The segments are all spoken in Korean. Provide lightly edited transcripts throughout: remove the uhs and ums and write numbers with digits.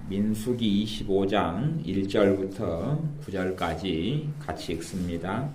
민수기 25장 1절부터 9절까지 같이 읽습니다.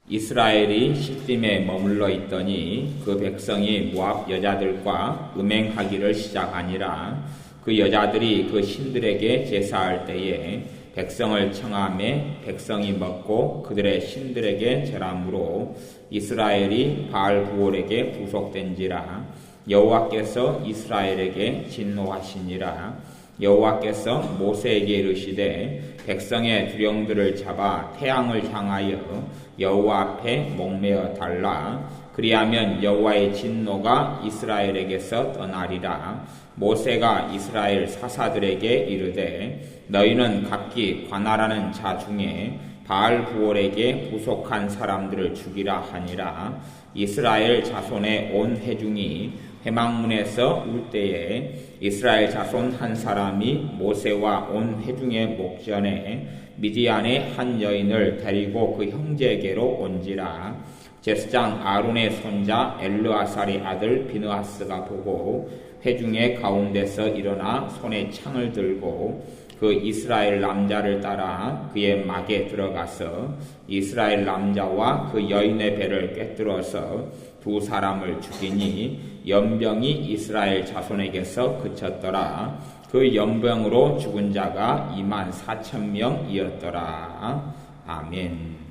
이스라엘이 시딤에 머물러 있더니 그 백성이 모압 여자들과 음행하기를 시작하니라. 그 여자들이 그 신들에게 제사할 때에 백성을 청하매 백성이 먹고 그들의 신들에게 절함으로 이스라엘이 바알 부올에게 부속된지라. 여호와께서 이스라엘에게 진노하시니라. 여호와께서 모세에게 이르시되 백성의 두령들을 잡아 태양을 향하여 여호와 앞에 목매어 달라. 그리하면 여호와의 진노가 이스라엘에게서 떠나리라. 모세가 이스라엘 사사들에게 이르되 너희는 각기 관할하는 자 중에 바알 부올에게 부속한 사람들을 죽이라 하니라. 이스라엘 자손의 온 회중이 회막문에서 울 때에 이스라엘 자손 한 사람이 모세와 온 회중의 목전에 미디안의 한 여인을 데리고 그 형제에게로 온지라. 제사장 아론의 손자 엘르아살의 아들 비느하스가 보고 회중의 가운데서 일어나 손에 창을 들고 그 이스라엘 남자를 따라 그의 막에 들어가서 이스라엘 남자와 그 여인의 배를 꿰뚫어서 두 사람을 죽이니 연병이 이스라엘 자손에게서 그쳤더라. 그 연병으로 죽은 자가 24,000명이었더라. 아멘.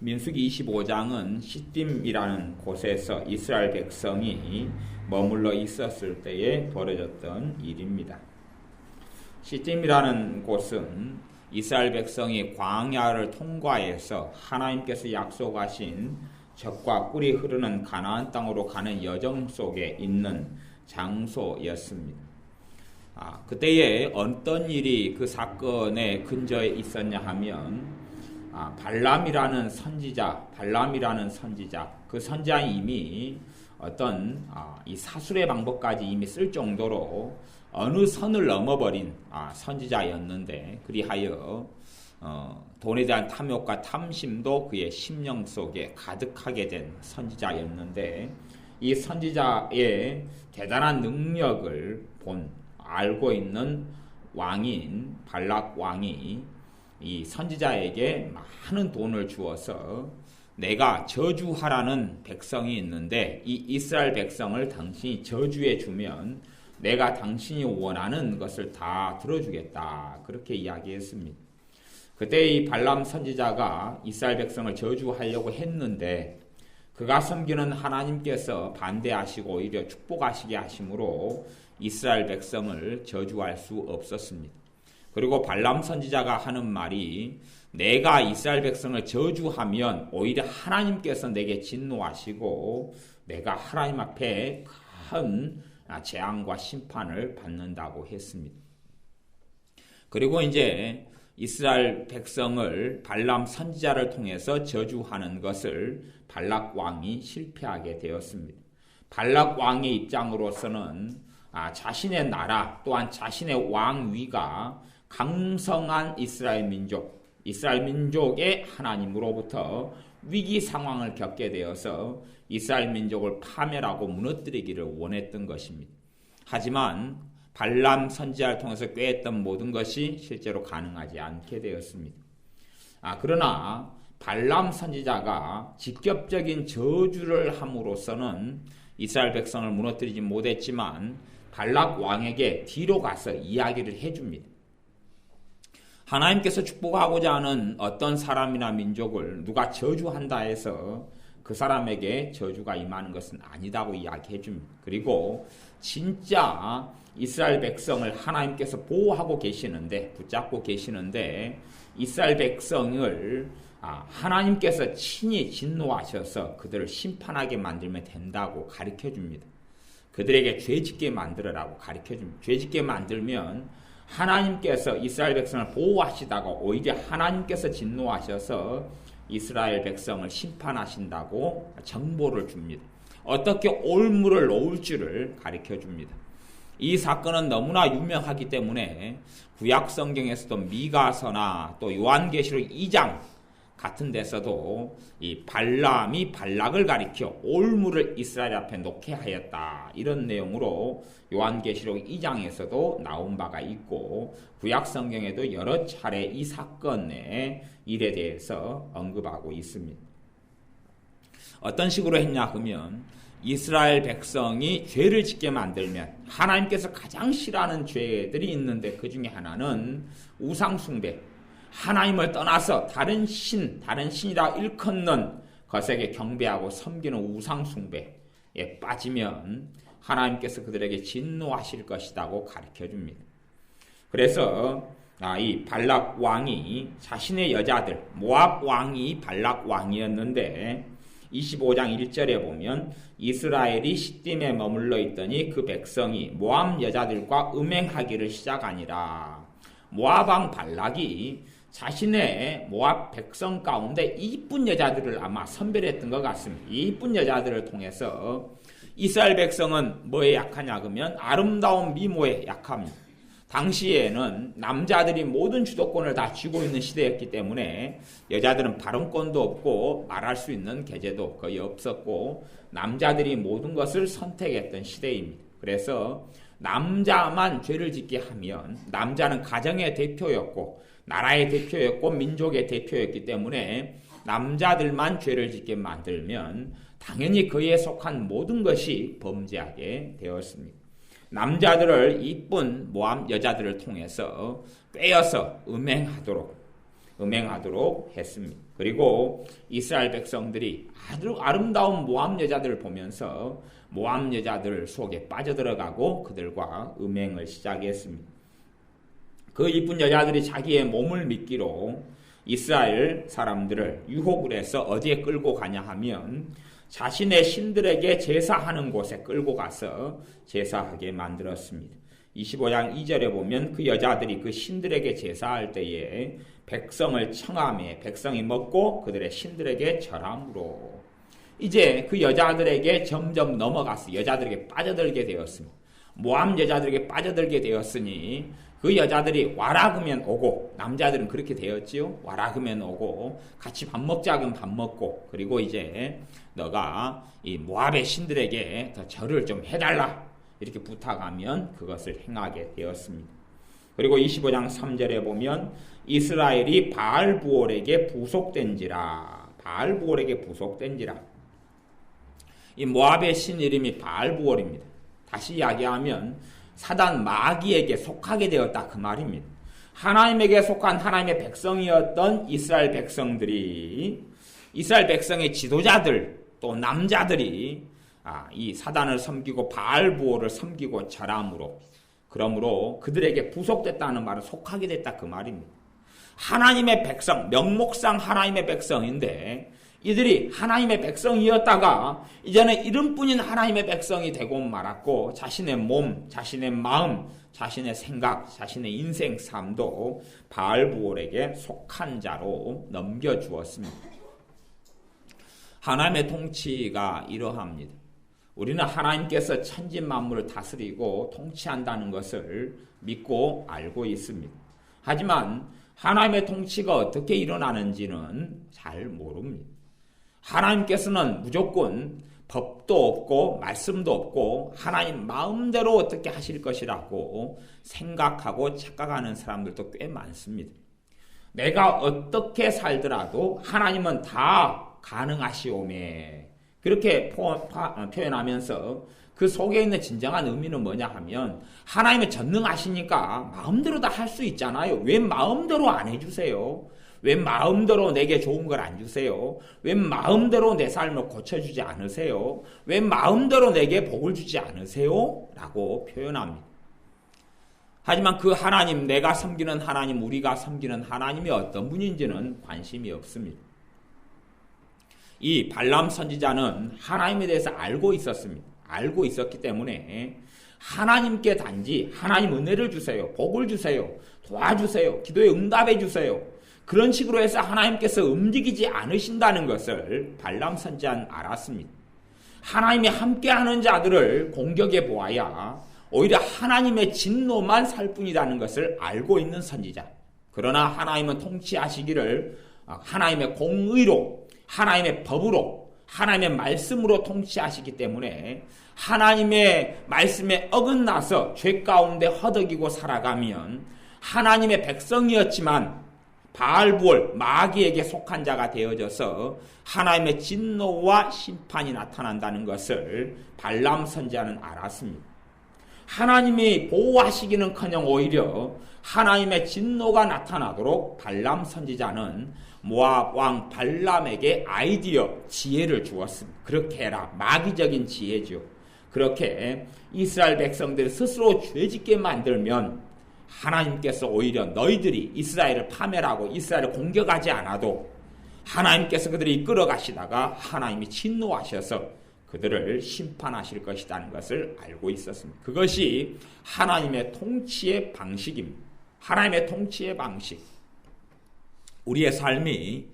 민수기 25장은 시딤이라는 곳에서 이스라엘 백성이 머물러 있었을 때에 벌어졌던 일입니다. 시딤이라는 곳은 이스라엘 백성이 광야를 통과해서 하나님께서 약속하신 젖과 꿀이 흐르는 가나안 땅으로 가는 여정 속에 있는 장소였습니다. 그때에 어떤 일이 그 사건의 근저에 있었냐 하면 발람이라는 선지자, 그 선지자는 이미 어떤 이 사술의 방법까지 이미 쓸 정도로 어느 선을 넘어버린 선지자였는데, 그리하여 돈에 대한 탐욕과 탐심도 그의 심령 속에 가득하게 된 선지자였는데, 이 선지자의 대단한 능력을 알고 있는 왕인 발락 왕이 이 선지자에게 많은 돈을 주어서 내가 저주하라는 백성이 있는데 이 이스라엘 백성을 당신이 저주해 주면 내가 당신이 원하는 것을 다 들어주겠다, 그렇게 이야기했습니다. 그때 이 발람 선지자가 이스라엘 백성을 저주하려고 했는데 그가 섬기는 하나님께서 반대하시고 오히려 축복하시게 하심으로 이스라엘 백성을 저주할 수 없었습니다. 그리고 발람 선지자가 하는 말이 내가 이스라엘 백성을 저주하면 오히려 하나님께서 내게 진노하시고 내가 하나님 앞에 큰 재앙과 심판을 받는다고 했습니다. 그리고 이제 이스라엘 백성을 발람 선지자를 통해서 저주하는 것을 발락 왕이 실패하게 되었습니다. 발락 왕의 입장으로서는 자신의 나라 또한 자신의 왕위가 강성한 이스라엘 민족의 하나님으로부터 위기 상황을 겪게 되어서 이스라엘 민족을 파멸하고 무너뜨리기를 원했던 것입니다. 하지만 발람 선지자를 통해서 꾀했던 모든 것이 실제로 가능하지 않게 되었습니다. 그러나 발람 선지자가 직접적인 저주를 함으로써는 이스라엘 백성을 무너뜨리지 못했지만 발락 왕에게 뒤로 가서 이야기를 해줍니다. 하나님께서 축복하고자 하는 어떤 사람이나 민족을 누가 저주한다 해서 그 사람에게 저주가 임하는 것은 아니다고 이야기해 줍니다. 그리고 진짜 이스라엘 백성을 하나님께서 보호하고 계시는데, 붙잡고 계시는데 이스라엘 백성을 하나님께서 친히 진노하셔서 그들을 심판하게 만들면 된다고 가르쳐 줍니다. 그들에게 죄짓게 만들어라고 가르쳐 줍니다. 죄짓게 만들면 하나님께서 이스라엘 백성을 보호하시다가 오히려 하나님께서 진노하셔서 이스라엘 백성을 심판하신다고 정보를 줍니다. 어떻게 올무를 놓을 줄을 가르쳐 줍니다. 이 사건은 너무나 유명하기 때문에 구약 성경에서도 미가서나 또 요한계시록 2장 같은 데서도 이 발람이 발락을 가리켜 올무를 이스라엘 앞에 놓게 하였다. 이런 내용으로 요한계시록 2장에서도 나온 바가 있고 구약 성경에도 여러 차례 이 사건의 일에 대해서 언급하고 있습니다. 어떤 식으로 했냐 하면 이스라엘 백성이 죄를 짓게 만들면 하나님께서 가장 싫어하는 죄들이 있는데 그 중에 하나는 우상숭배, 하나님을 떠나서 다른 신이라 일컫는 것에게 경배하고 섬기는 우상숭배에 빠지면 하나님께서 그들에게 진노하실 것이라고 가르쳐줍니다. 그래서 이 발락 왕이 자신의 여자들, 모압 왕이 발락 왕이었는데 25장 1절에 보면 이스라엘이 시딤에 머물러 있더니 그 백성이 모압 여자들과 음행하기를 시작하니라. 모압 왕 발락이 자신의 모압 백성 가운데 이쁜 여자들을 아마 선별했던 것 같습니다. 이쁜 여자들을 통해서 이스라엘 백성은 뭐에 약하냐 그러면 아름다운 미모에 약합니다. 당시에는 남자들이 모든 주도권을 다 쥐고 있는 시대였기 때문에 여자들은 발언권도 없고 말할 수 있는 계제도 거의 없었고 남자들이 모든 것을 선택했던 시대입니다. 그래서 남자만 죄를 짓게 하면 남자는 가정의 대표였고 나라의 대표였고 민족의 대표였기 때문에 남자들만 죄를 짓게 만들면 당연히 그에 속한 모든 것이 범죄하게 되었습니다. 남자들을 이쁜 모압 여자들을 통해서 빼어서 음행하도록 했습니다. 그리고 이스라엘 백성들이 아주 아름다운 모압 여자들을 보면서 모압 여자들 속에 빠져들어가고 그들과 음행을 시작했습니다. 그 이쁜 여자들이 자기의 몸을 미끼로 이스라엘 사람들을 유혹을 해서 어디에 끌고 가냐 하면 자신의 신들에게 제사하는 곳에 끌고 가서 제사하게 만들었습니다. 25장 2절에 보면 그 여자들이 그 신들에게 제사할 때에 백성을 청함에 백성이 먹고 그들의 신들에게 절함으로 이제 그 여자들에게 점점 넘어가서 여자들에게 빠져들게 되었습니다. 모압 여자들에게 빠져들게 되었으니 그 여자들이 와라 그러면 오고 남자들은 그렇게 되었지요. 와라 그러면 오고 같이 밥 먹자 그러면 밥 먹고 그리고 이제 너가 이 모압의 신들에게 더 절을 좀 해달라 이렇게 부탁하면 그것을 행하게 되었습니다. 그리고 25장 3절에 보면 이스라엘이 바알부올에게 부속된지라 이 모압의 신 이름이 바알부올입니다. 다시 이야기하면 사단 마귀에게 속하게 되었다 그 말입니다. 하나님에게 속한 하나님의 백성이었던 이스라엘 백성들이 이스라엘 백성의 지도자들 또 남자들이 이 사단을 섬기고 바알부올을 섬기고 절함으로 그러므로 그들에게 부속됐다는 말은 속하게 됐다 그 말입니다. 하나님의 백성, 명목상 하나님의 백성인데 이들이 하나님의 백성이었다가 이제는 이름뿐인 하나님의 백성이 되고 말았고 자신의 몸, 자신의 마음, 자신의 생각, 자신의 인생 삶도 바알부올에게 속한 자로 넘겨주었습니다. 하나님의 통치가 이러합니다. 우리는 하나님께서 천지 만물을 다스리고 통치한다는 것을 믿고 알고 있습니다. 하지만 하나님의 통치가 어떻게 일어나는지는 잘 모릅니다. 하나님께서는 무조건 법도 없고 말씀도 없고 하나님 마음대로 어떻게 하실 것이라고 생각하고 착각하는 사람들도 꽤 많습니다. 내가 어떻게 살더라도 하나님은 다 가능하시오매 그렇게 표현하면서 그 속에 있는 진정한 의미는 뭐냐 하면 하나님은 전능하시니까 마음대로 다 할 수 있잖아요. 왜 마음대로 안 해주세요? 왜 마음대로 내게 좋은 걸 안 주세요? 왜 마음대로 내 삶을 고쳐주지 않으세요? 왜 마음대로 내게 복을 주지 않으세요? 라고 표현합니다. 하지만 그 하나님, 내가 섬기는 하나님, 우리가 섬기는 하나님이 어떤 분인지는 관심이 없습니다. 이 발람 선지자는 하나님에 대해서 알고 있었습니다. 알고 있었기 때문에 하나님께 단지 하나님 은혜를 주세요. 복을 주세요. 도와주세요. 기도에 응답해 주세요. 그런 식으로 해서 하나님께서 움직이지 않으신다는 것을 발람 선지자는 알았습니다. 하나님이 함께하는 자들을 공격해 보아야 오히려 하나님의 진노만 살 뿐이라는 것을 알고 있는 선지자. 그러나 하나님은 통치하시기를 하나님의 공의로, 하나님의 법으로, 하나님의 말씀으로 통치하시기 때문에 하나님의 말씀에 어긋나서 죄 가운데 허덕이고 살아가면 하나님의 백성이었지만 바알부올 마귀에게 속한 자가 되어져서 하나님의 진노와 심판이 나타난다는 것을 발람 선지자는 알았습니다. 하나님이 보호하시기는커녕 오히려 하나님의 진노가 나타나도록 발람 선지자는 모압 왕 발람에게 아이디어, 지혜를 주었습니다. 그렇게 해라. 마귀적인 지혜죠. 그렇게 이스라엘 백성들 스스로 죄짓게 만들면 하나님께서 오히려 너희들이 이스라엘을 파멸하고 이스라엘을 공격하지 않아도 하나님께서 그들을 이끌어 가시다가 하나님이 진노하셔서 그들을 심판하실 것이라는 것을 알고 있었습니다. 그것이 하나님의 통치의 방식입니다. 하나님의 통치의 방식. 우리의 삶이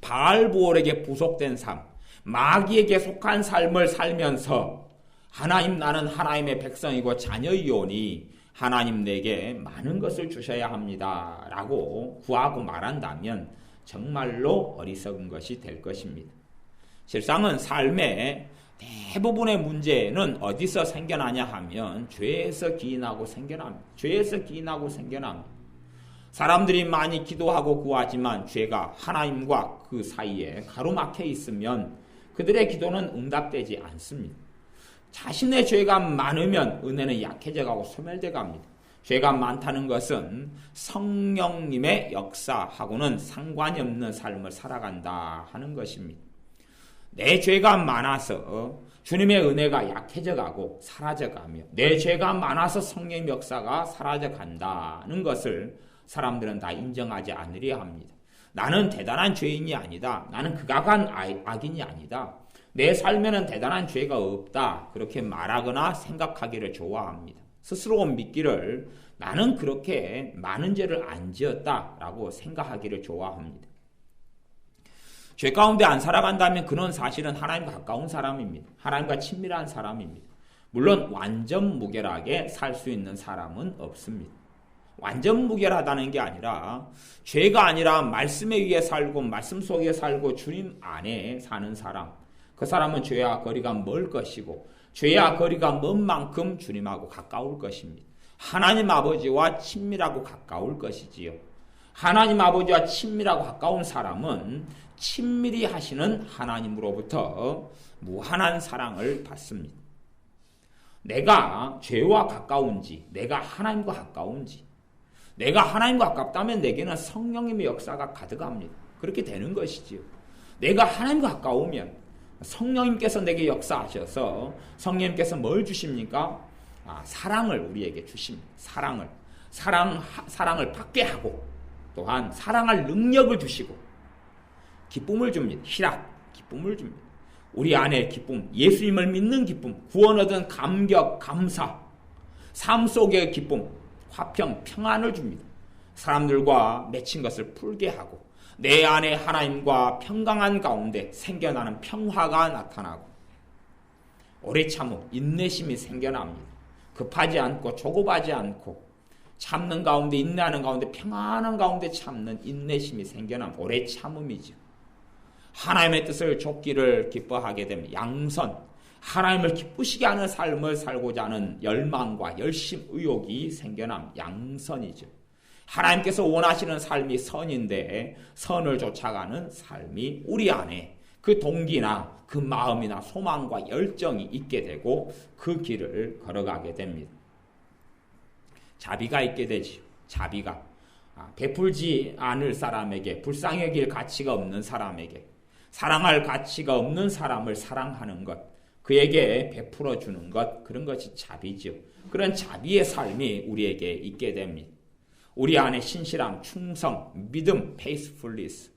바알보올에게 부속된 삶, 마귀에게 속한 삶을 살면서 하나님, 나는 하나님의 백성이고 자녀이오니 하나님 내게 많은 것을 주셔야 합니다 라고 구하고 말한다면 정말로 어리석은 것이 될 것입니다. 실상은 삶의 대부분의 문제는 어디서 생겨나냐 하면 죄에서 기인하고 생겨납니다. 죄에서 기인하고 생겨납니다. 사람들이 많이 기도하고 구하지만 죄가 하나님과 그 사이에 가로막혀 있으면 그들의 기도는 응답되지 않습니다. 자신의 죄가 많으면 은혜는 약해져 가고 소멸돼 갑니다. 죄가 많다는 것은 성령님의 역사하고는 상관이 없는 삶을 살아간다 하는 것입니다. 내 죄가 많아서 주님의 은혜가 약해져 가고 사라져 가며 내 죄가 많아서 성령의 역사가 사라져 간다는 것을 사람들은 다 인정하지 않으려 합니다. 나는 대단한 죄인이 아니다. 나는 극악한 악인이 아니다. 내 삶에는 대단한 죄가 없다. 그렇게 말하거나 생각하기를 좋아합니다. 스스로 믿기를 나는 그렇게 많은 죄를 안 지었다라고 생각하기를 좋아합니다. 죄 가운데 안 살아간다면 그는 사실은 하나님과 가까운 사람입니다. 하나님과 친밀한 사람입니다. 물론 완전 무결하게 살 수 있는 사람은 없습니다. 완전 무결하다는 게 아니라 죄가 아니라 말씀에 의해 살고 말씀 속에 살고 주님 안에 사는 사람, 그 사람은 죄와 거리가 멀 것이고 죄와 거리가 먼 만큼 주님하고 가까울 것입니다. 하나님 아버지와 친밀하고 가까울 것이지요. 하나님 아버지와 친밀하고 가까운 사람은 친밀히 하시는 하나님으로부터 무한한 사랑을 받습니다. 내가 죄와 가까운지 내가 하나님과 가까운지, 내가 하나님과 가깝다면 내게는 성령님의 역사가 가득합니다. 그렇게 되는 것이지요. 내가 하나님과 가까우면 성령님께서 내게 역사하셔서 성령님께서 뭘 주십니까? 사랑을 우리에게 주십니다. 사랑을 받게 하고 또한 사랑할 능력을 주시고 기쁨을 줍니다. 희락, 기쁨을 줍니다. 우리 안에 기쁨, 예수님을 믿는 기쁨, 구원 얻은 감격, 감사, 삶 속의 기쁨, 화평, 평안을 줍니다. 사람들과 맺힌 것을 풀게 하고 내 안에 하나님과 평강한 가운데 생겨나는 평화가 나타나고 오래 참음, 인내심이 생겨납니다. 급하지 않고 조급하지 않고 참는 가운데, 인내하는 가운데, 평안한 가운데 참는 인내심이 생겨나면 오래 참음이죠. 하나님의 뜻을 좇기를 기뻐하게 되면 양선, 하나님을 기쁘시게 하는 삶을 살고자 하는 열망과 열심, 의욕이 생겨남 양선이죠. 하나님께서 원하시는 삶이 선인데 선을 쫓아가는 삶이 우리 안에 그 동기나 그 마음이나 소망과 열정이 있게 되고 그 길을 걸어가게 됩니다. 자비가 있게 되지요. 자비가 베풀지 않을 사람에게, 불쌍히 여길 가치가 없는 사람에게, 사랑할 가치가 없는 사람을 사랑하는 것, 그에게 베풀어 주는 것, 그런 것이 자비죠. 그런 자비의 삶이 우리에게 있게 됩니다. 우리 안에 신실함, 충성, 믿음, faithfulness,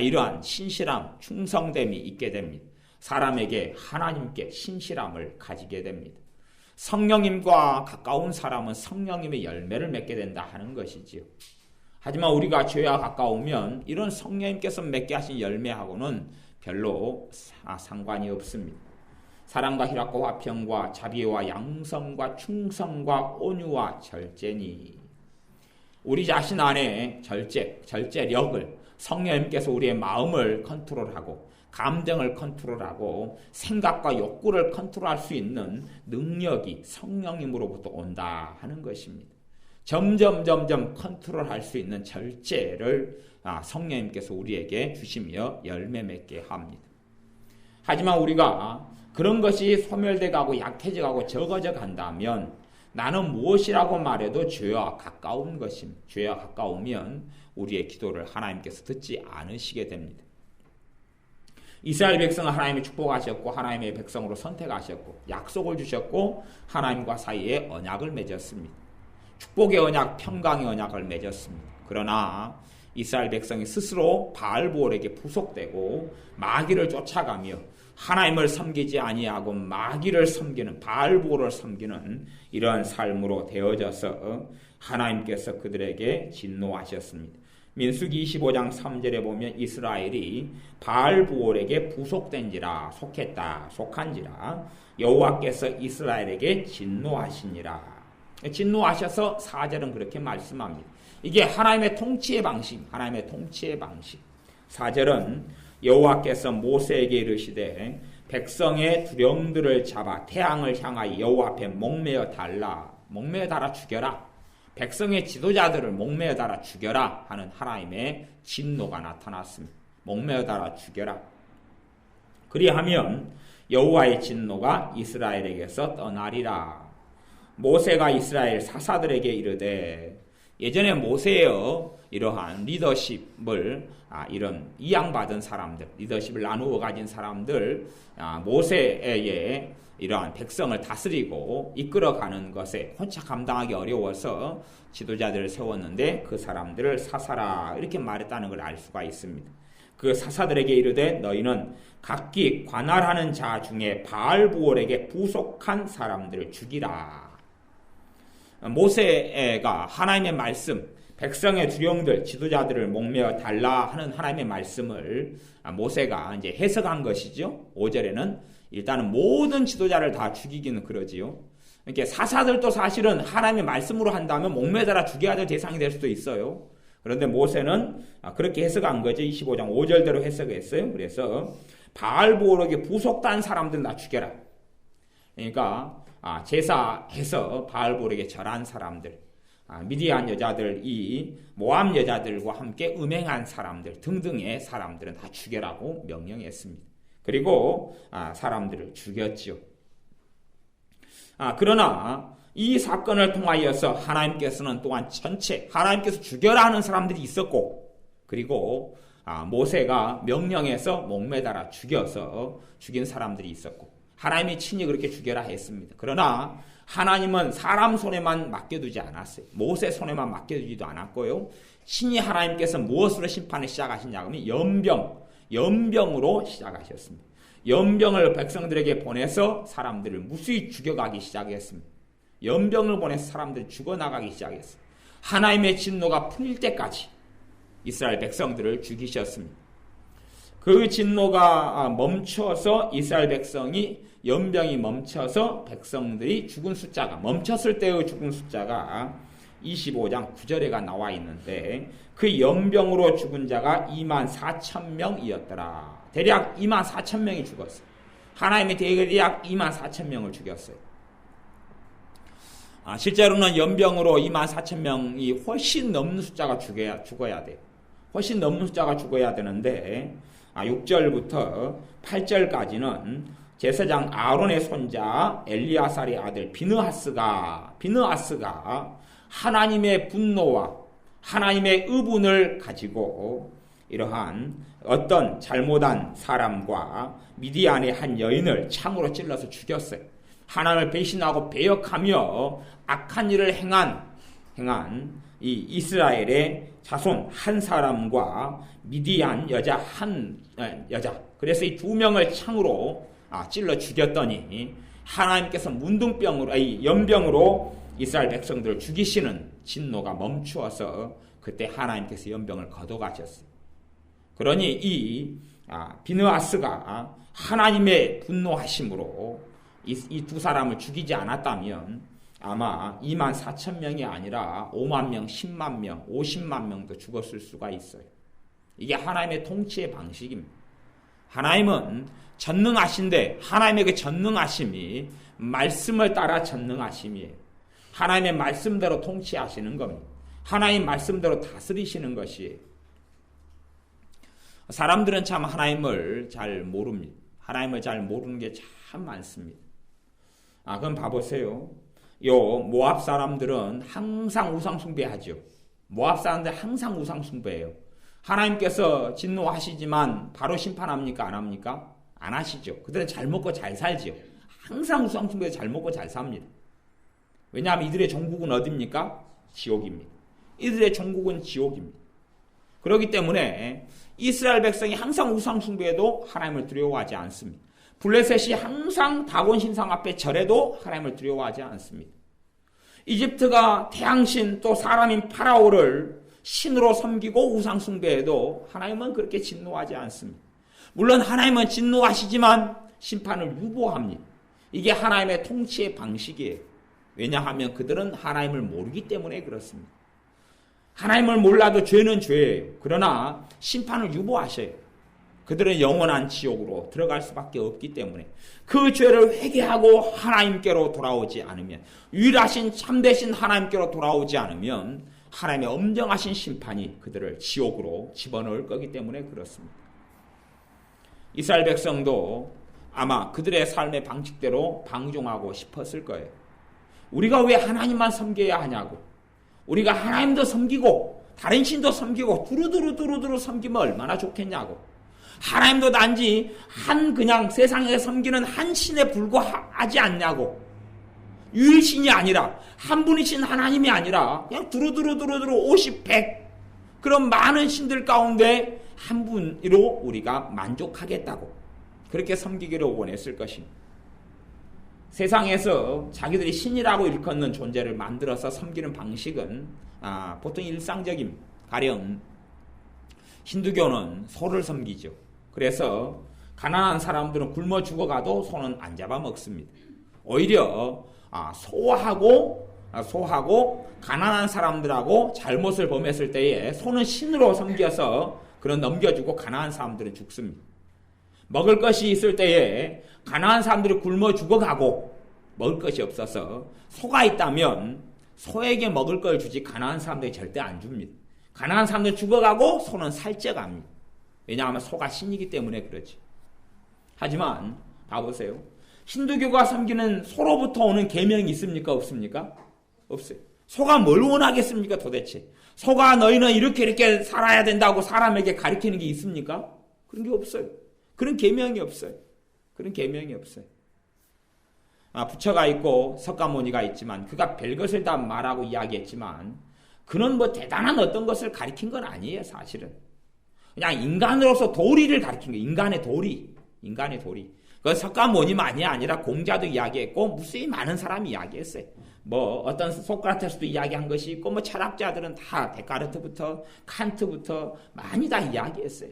이러한 신실함, 충성됨이 있게 됩니다. 사람에게 하나님께 신실함을 가지게 됩니다. 성령님과 가까운 사람은 성령님의 열매를 맺게 된다 하는 것이지요. 하지만 우리가 죄와 가까우면 이런 성령님께서 맺게 하신 열매하고는 별로 상관이 없습니다. 사랑과 희락과 화평과 자비와 양성과 충성과 온유와 절제니, 우리 자신 안에 절제력을, 성령님께서 우리의 마음을 컨트롤하고 감정을 컨트롤하고 생각과 욕구를 컨트롤할 수 있는 능력이 성령님으로부터 온다 하는 것입니다. 점점 컨트롤할 수 있는 절제를 성령님께서 우리에게 주시며 열매 맺게 합니다. 하지만 우리가 그런 것이 소멸돼 가고 약해져 가고 적어져 간다면 나는 무엇이라고 말해도 죄와 가까운 것입니다. 죄와 가까우면 우리의 기도를 하나님께서 듣지 않으시게 됩니다. 이스라엘 백성은 하나님이 축복하셨고 하나님의 백성으로 선택하셨고 약속을 주셨고 하나님과 사이에 언약을 맺었습니다. 축복의 언약, 평강의 언약을 맺었습니다. 그러나 이스라엘 백성이 스스로 바알보올에게 부속되고 마귀를 쫓아가며 하나님을 섬기지 아니하고 마귀를 섬기는 바알보올을 섬기는 이러한 삶으로 되어져서 하나님께서 그들에게 진노하셨습니다. 민수기 25장 3절에 보면 이스라엘이 바알보올에게 부속된지라 속한지라 여호와께서 이스라엘에게 진노하시니라. 진노하셔서 4절은 그렇게 말씀합니다. 이게 하나님의 통치의 방식, 4절은 여호와께서 모세에게 이르시되 백성의 두령들을 잡아 태양을 향하여 여호와 앞에 목매어 달아 죽여라. 백성의 지도자들을 목매어 달아 죽여라 하는 하나님의 진노가 나타났습니다. 목매어 달아 죽여라. 그리하면 여호와의 진노가 이스라엘에게서 떠나리라. 모세가 이스라엘 사사들에게 이르되, 예전에 모세의 이러한 리더십을 이런 이양받은 사람들, 리더십을 나누어 가진 사람들, 모세의 이러한 백성을 다스리고 이끌어가는 것에 혼자 감당하기 어려워서 지도자들을 세웠는데 그 사람들을 사사라 이렇게 말했다는 걸 알 수가 있습니다. 그 사사들에게 이르되 너희는 각기 관할하는 자 중에 바알보올에게 부속한 사람들을 죽이라. 모세가 하나님의 말씀, 백성의 두령들, 지도자들을 목매어 달라 하는 하나님의 말씀을 모세가 이제 해석한 것이죠. 5절에는 일단은 모든 지도자를 다 죽이기는 그러지요. 이렇게 사사들도 사실은 하나님의 말씀으로 한다면 목매달아 죽여야 될 대상이 될 수도 있어요. 그런데 모세는 그렇게 해석한 거죠. 25장 5절대로 해석했어요. 그래서 바알보올에게 부속된 사람들 다 죽여라. 그러니까 제사해서 바알보올에게 절한 사람들, 미디안 여자들, 이 모압 여자들과 함께 음행한 사람들 등등의 사람들은 다 죽여라고 명령했습니다. 그리고 사람들을 죽였죠. 그러나 이 사건을 통하여서 하나님께서는 또한 전체 하나님께서 죽여라 하는 사람들이 있었고, 그리고 모세가 명령해서 목매달아 죽여서 죽인 사람들이 있었고, 하나님이 친히 그렇게 죽여라 했습니다. 그러나 하나님은 사람 손에만 맡겨두지 않았어요. 모세 손에만 맡겨두지도 않았고요. 친히 하나님께서 무엇으로 심판을 시작하시냐고 하면 연병으로 시작하셨습니다. 연병을 백성들에게 보내서 사람들을 무수히 죽여가기 시작했습니다. 연병을 보내서 사람들을 죽어나가기 시작했습니다. 하나님의 진노가 풀릴 때까지 이스라엘 백성들을 죽이셨습니다. 그 진노가 멈춰서 이스라엘 백성이 연병이 멈춰서 백성들이 죽은 숫자가 멈췄을 때의 죽은 숫자가 25장 9절에가 나와 있는데 그 연병으로 죽은 자가 24,000명이었더라. 대략 24,000명이 죽었어요. 하나님이 대략 24,000명을 죽였어요. 실제로는 연병으로 24,000명이 훨씬 넘는 숫자가 죽어야 돼요. 훨씬 넘는 숫자가 죽어야 되는데 6절부터 8절까지는 제사장 아론의 손자 엘리아살의 아들 비느하스가 하나님의 분노와 하나님의 의분을 가지고 이러한 어떤 잘못한 사람과 미디안의 한 여인을 창으로 찔러서 죽였어요. 하나님을 배신하고 배역하며 악한 일을 행한 이 이스라엘의 자손 한 사람과 미디안 여자 한 여자, 그래서 이 두 명을 창으로 찔러 죽였더니 하나님께서 연병으로 이스라엘 백성들을 죽이시는 진노가 멈추어서 그때 하나님께서 연병을 거둬가셨어요. 그러니 이 비느하스가 하나님의 분노하심으로 이 두 사람을 죽이지 않았다면 아마 24,000명이 아니라 5만 명, 10만 명, 50만 명도 죽었을 수가 있어요. 이게 하나님의 통치의 방식입니다. 하나님은 전능하신데 하나님의 그 전능하심이 말씀을 따라 전능하심이에요. 하나님의 말씀대로 통치하시는 겁니다. 하나님 말씀대로 다스리시는 것이에요. 사람들은 참 하나님을 잘 모릅니다. 하나님을 잘 모르는 게 참 많습니다. 그럼 봐보세요. 모압 사람들은 항상 우상 숭배하죠. 모압 사람들 항상 우상 숭배해요. 하나님께서 진노하시지만 바로 심판합니까? 안 합니까? 안 하시죠. 그들은 잘 먹고 잘 살지요. 항상 우상 숭배에 잘 먹고 잘 삽니다. 왜냐하면 이들의 종국은 어디입니까? 지옥입니다. 이들의 종국은 지옥입니다. 그렇기 때문에 이스라엘 백성이 항상 우상 숭배에도 하나님을 두려워하지 않습니다. 블레셋이 항상 다곤 신상 앞에 절해도 하나님을 두려워하지 않습니다. 이집트가 태양신 또 사람인 파라오를 신으로 섬기고 우상 숭배해도 하나님은 그렇게 진노하지 않습니다. 물론 하나님은 진노하시지만 심판을 유보합니다. 이게 하나님의 통치의 방식이에요. 왜냐하면 그들은 하나님을 모르기 때문에 그렇습니다. 하나님을 몰라도 죄는 죄예요. 그러나 심판을 유보하셔요. 그들은 영원한 지옥으로 들어갈 수밖에 없기 때문에 그 죄를 회개하고 하나님께로 돌아오지 않으면, 유일하신 참되신 하나님께로 돌아오지 않으면 하나님의 엄정하신 심판이 그들을 지옥으로 집어넣을 거기 때문에 그렇습니다. 이스라엘 백성도 아마 그들의 삶의 방식대로 방종하고 싶었을 거예요. 우리가 왜 하나님만 섬겨야 하냐고, 우리가 하나님도 섬기고 다른 신도 섬기고 두루두루 섬기면 얼마나 좋겠냐고, 하나님도 단지 그냥 세상에 섬기는 한 신에 불과하지 않냐고, 유일신이 아니라 한 분이신 하나님이 아니라 그냥 두루두루 50, 100 그런 많은 신들 가운데 한 분으로 우리가 만족하겠다고 그렇게 섬기기를 원했을 것입니다. 세상에서 자기들이 신이라고 일컫는 존재를 만들어서 섬기는 방식은 보통 일상적인, 가령 힌두교는 소를 섬기죠. 그래서 가난한 사람들은 굶어 죽어가도 소는 안 잡아먹습니다. 오히려 소하고 가난한 사람들하고 잘못을 범했을 때에 소는 신으로 섬겨서 그런 넘겨주고 가난한 사람들은 죽습니다. 먹을 것이 있을 때에 가난한 사람들이 굶어 죽어가고 먹을 것이 없어서 소가 있다면 소에게 먹을 걸 주지 가난한 사람들이 절대 안 줍니다. 가난한 사람들 죽어가고 소는 살쪄갑니다. 왜냐하면 소가 신이기 때문에 그렇지. 하지만 봐보세요. 힌두교가 섬기는 소로부터 오는 계명이 있습니까? 없습니까? 없어요. 소가 뭘 원하겠습니까 도대체? 소가 너희는 이렇게 살아야 된다고 사람에게 가르치는 게 있습니까? 그런 게 없어요. 그런 계명이 없어요. 그런 계명이 없어요. 부처가 있고 석가모니가 있지만 그가 별것을 다 말하고 이야기했지만 그는 대단한 어떤 것을 가르친 건 아니에요. 사실은 그냥 인간으로서 도리를 가르친 거예요. 인간의 도리. 그 석가모니만이 아니라 공자도 이야기했고 무수히 많은 사람이 이야기했어요. 어떤 소크라테스도 이야기한 것이 있고 철학자들은 다 데카르트부터 칸트부터 많이 다 이야기했어요.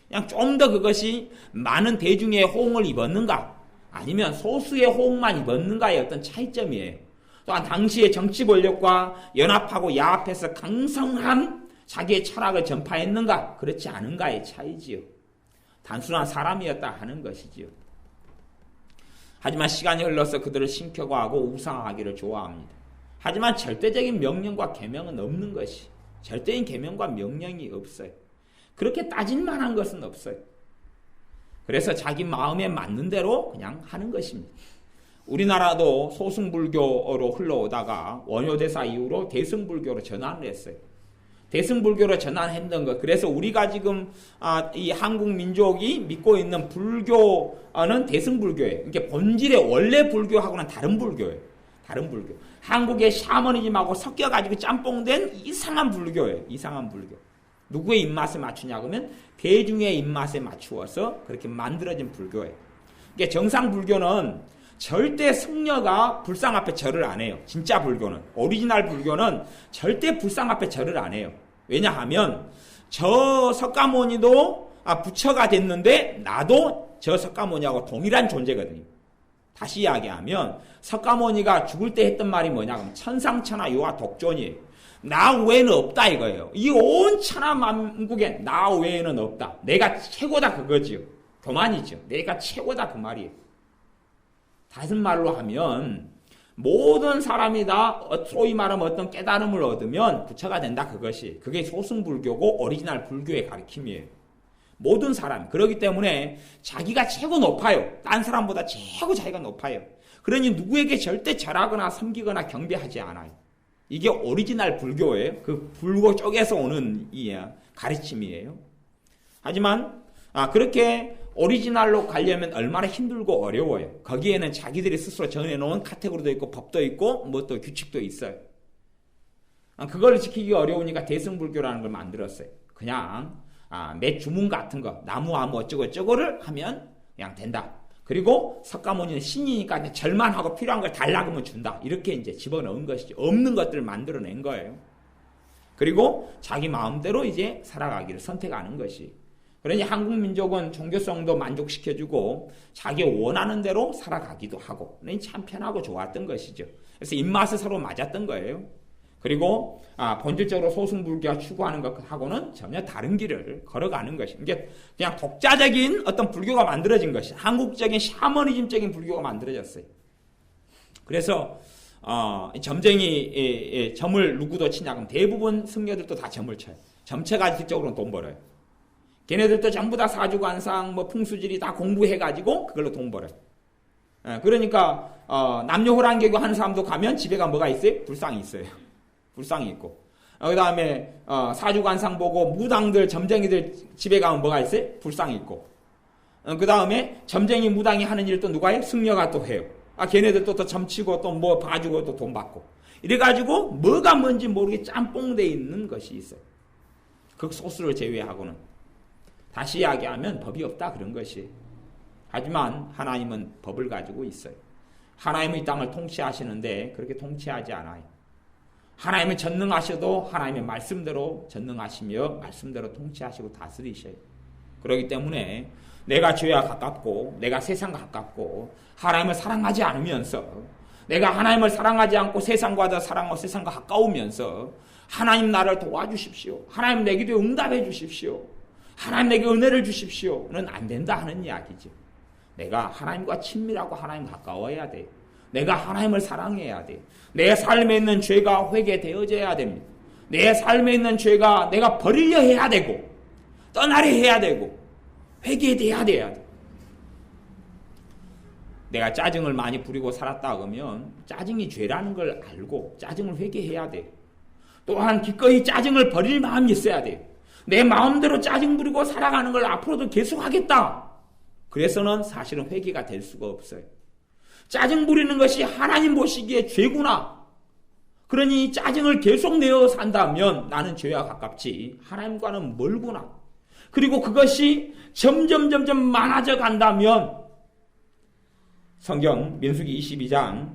그냥 좀 더 그것이 많은 대중의 호응을 입었는가 아니면 소수의 호응만 입었는가의 어떤 차이점이에요. 또한 당시의 정치 권력과 연합하고 야합해서 강성한 자기의 철학을 전파했는가 그렇지 않은가의 차이지요. 단순한 사람이었다 하는 것이지요. 하지만 시간이 흘러서 그들을 신격화하고 우상화하기를 좋아합니다. 하지만 절대적인 명령과 계명은 없는 것이, 절대적인 계명과 명령이 없어요. 그렇게 따질 만한 것은 없어요. 그래서 자기 마음에 맞는 대로 그냥 하는 것입니다. 우리나라도 소승불교로 흘러오다가 원효대사 이후로 대승불교로 전환을 했어요. 대승불교로 전환했던 것. 그래서 우리가 지금 이 한국 민족이 믿고 있는 불교는 대승불교예요. 그러니까 본질의 원래 불교하고는 다른 불교예요. 다른 불교. 한국의 샤머니즘하고 섞여가지고 짬뽕된 이상한 불교예요. 이상한 불교. 누구의 입맛에 맞추냐 그러면 대중의 입맛에 맞추어서 그렇게 만들어진 불교예요. 그러니까 정상 불교는 절대 승려가 불상 앞에 절을 안 해요. 진짜 불교는, 오리지널 불교는 절대 불상 앞에 절을 안 해요. 왜냐하면 저 석가모니도 부처가 됐는데 나도 저 석가모니하고 동일한 존재거든요. 다시 이야기하면 석가모니가 죽을 때 했던 말이 뭐냐 그러면 천상천하 요하 독존이에요. 나 외에는 없다 이거예요. 이 온 천하만국에 나 외에는 없다. 내가 최고다 그거지요. 교만이죠. 내가 최고다 그 말이에요. 다른 말로 하면 모든 사람이 다 소위 말하면 어떤 깨달음을 얻으면 부처가 된다 그것이. 그게 소승불교고 오리지널 불교의 가르침이에요. 모든 사람. 그렇기 때문에 자기가 최고 높아요. 딴 사람보다 최고 자기가 높아요. 그러니 누구에게 절대 절하거나 섬기거나 경배하지 않아요. 이게 오리지널 불교예요. 그 불교 쪽에서 오는 이 가르침이에요. 하지만 그렇게 오리지널로 가려면 얼마나 힘들고 어려워요. 거기에는 자기들이 스스로 정해놓은 카테고리도 있고 법도 있고 뭐 또 규칙도 있어요. 그걸 지키기 어려우니까 대승불교라는 걸 만들었어요. 그냥 매 주문 같은 거 나무하고 어쩌고저쩌고를 하면 그냥 된다. 그리고 석가모니는 신이니까 그냥 절만 하고 필요한 걸 달라 그러면 준다. 이렇게 이제 집어넣은 것이죠. 없는 것들을 만들어낸 거예요. 그리고 자기 마음대로 이제 살아가기를 선택하는 것이. 그러니 한국 민족은 종교성도 만족시켜주고 자기 원하는 대로 살아가기도 하고 그러니 참 편하고 좋았던 것이죠. 그래서 입맛을 서로 맞았던 거예요. 그리고 본질적으로 소승불교가 추구하는 것하고는 전혀 다른 길을 걸어가는 것이. 이게 그냥 독자적인 어떤 불교가 만들어진 것이. 한국적인 샤머니즘적인 불교가 만들어졌어요. 그래서 점쟁이 점을 누구도 치냐 그럼 대부분 승려들도 다 점을 쳐요. 점쳐가지고 실적으로는 돈 벌어요. 걔네들도 전부 다 사주관상 뭐 풍수지리 다 공부해가지고 그걸로 돈 벌어요. 그러니까 남녀호랑개교 하는 사람도 가면 집에 가 뭐가 있어요? 불상이 있어요. 불상이 있고. 그 다음에 사주관상 보고 무당들 점쟁이들 집에 가면 뭐가 있어요? 불상이 있고. 그 다음에 점쟁이 무당이 하는 일 또 누가 해요? 승려가 또 해요. 걔네들도 또 점치고 또 뭐 봐주고 또 돈 받고. 이래가지고 뭐가 뭔지 모르게 짬뽕돼 있는 것이 있어요. 극소수를 제외하고는. 다시 이야기하면 법이 없다 그런 것이. 하지만 하나님은 법을 가지고 있어요. 하나님은 이 땅을 통치하시는데 그렇게 통치하지 않아요. 하나님은 전능하셔도 하나님의 말씀대로 전능하시며 말씀대로 통치하시고 다스리셔요. 그렇기 때문에 내가 죄와 가깝고 내가 세상과 가깝고 하나님을 사랑하지 않으면서 내가 하나님을 사랑하지 않고 세상과 더 사랑하고 세상과 가까우면서 하나님 나를 도와주십시오. 하나님 내 기도에 응답해 주십시오. 하나님 내게 은혜를 주십시오는 안 된다 하는 이야기죠. 내가 하나님과 친밀하고 하나님 가까워야 돼. 내가 하나님을 사랑해야 돼. 내 삶에 있는 죄가 회개되어져야 됩니다. 내 삶에 있는 죄가 내가 버리려 해야 되고 떠나려 해야 되고 회개돼야 돼야 돼. 내가 짜증을 많이 부리고 살았다 그러면 짜증이 죄라는 걸 알고 짜증을 회개해야 돼. 또한 기꺼이 짜증을 버릴 마음이 있어야 돼. 내 마음대로 짜증 부리고 살아가는 걸 앞으로도 계속하겠다. 그래서는 사실은 회개가 될 수가 없어요. 짜증 부리는 것이 하나님 보시기에 죄구나. 그러니 짜증을 계속 내어 산다면 나는 죄와 가깝지 하나님과는 멀구나. 그리고 그것이 점점 많아져 간다면 성경 민수기 22장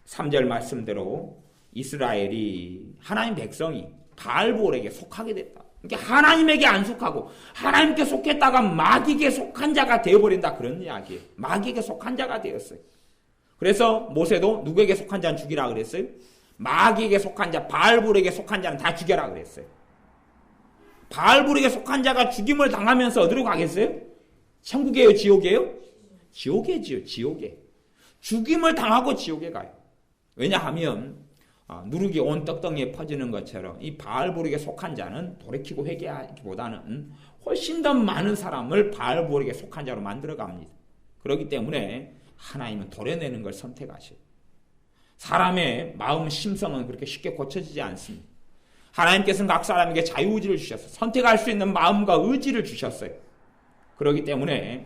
3절 말씀대로 이스라엘이 하나님 백성이 바알볼에게 속하게 됐다. 그러니까 하나님에게 안 속하고 하나님께 속했다가 마귀에게 속한 자가 되어버린다 그런 이야기예요. 마귀에게 속한 자가 되었어요. 그래서 모세도 누구에게 속한 자는 죽이라 그랬어요? 마귀에게 속한 자, 바알볼에게 속한 자는 다 죽여라 그랬어요. 바알볼에게 속한 자가 죽임을 당하면서 어디로 가겠어요? 천국이에요? 지옥이에요? 지옥이지요. 지옥에. 죽임을 당하고 지옥에 가요. 왜냐하면 누룩이 온 떡덩이에 퍼지는 것처럼 이 바알볼에게 속한 자는 돌이키고 회개하기보다는 훨씬 더 많은 사람을 바알볼에게 속한 자로 만들어갑니다. 그렇기 때문에 하나님은 도려내는 걸 선택하셔요. 사람의 마음 심성은 그렇게 쉽게 고쳐지지 않습니다. 하나님께서는 각 사람에게 자유의지를 주셨어요. 선택할 수 있는 마음과 의지를 주셨어요. 그렇기 때문에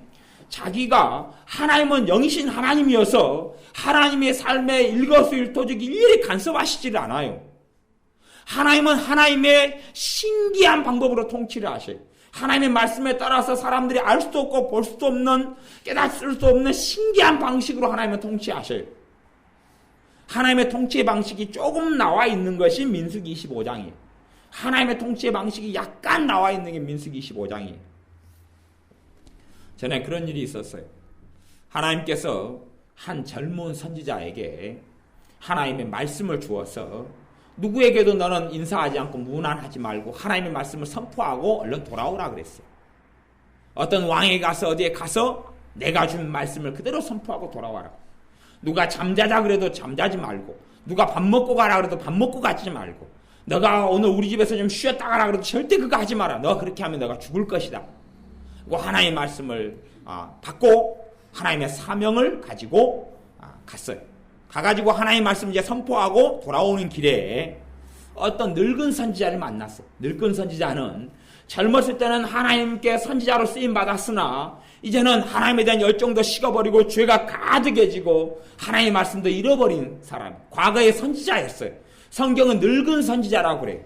자기가 하나님은 영이신 하나님이어서 하나님의 삶의 일거수일투족이 일일이 간섭하시지를 않아요. 하나님은 하나님의 신기한 방법으로 통치를 하셔요. 하나님의 말씀에 따라서 사람들이 알 수도 없고 볼 수도 없는 깨닫을 수 없는 신기한 방식으로 하나님은 통치하셔요. 하나님의 통치의 방식이 조금 나와 있는 것이 민수기 25장이에요. 하나님의 통치의 방식이 약간 나와 있는 게 민수기 25장이에요. 전에 그런 일이 있었어요. 하나님께서 한 젊은 선지자에게 하나님의 말씀을 주어서 누구에게도 너는 인사하지 않고 무난하지 말고 하나님의 말씀을 선포하고 얼른 돌아오라 그랬어요. 어떤 왕에게 가서 어디에 가서 내가 준 말씀을 그대로 선포하고 돌아와라. 누가 잠자자 그래도 잠자지 말고, 누가 밥 먹고 가라 그래도 밥 먹고 가지 말고, 너가 오늘 우리 집에서 좀 쉬었다 가라 그래도 절대 그거 하지 마라. 너가 그렇게 하면 너가 죽을 것이다. 하나님의 말씀을 받고 하나님의 사명을 가지고 갔어요. 가가지고 하나님의 말씀을 이제 선포하고 돌아오는 길에 어떤 늙은 선지자를 만났어요. 늙은 선지자는 젊었을 때는 하나님께 선지자로 쓰임 받았으나 이제는 하나님에 대한 열정도 식어버리고 죄가 가득해지고 하나님의 말씀도 잃어버린 사람, 과거의 선지자였어요. 성경은 늙은 선지자라고 그래요.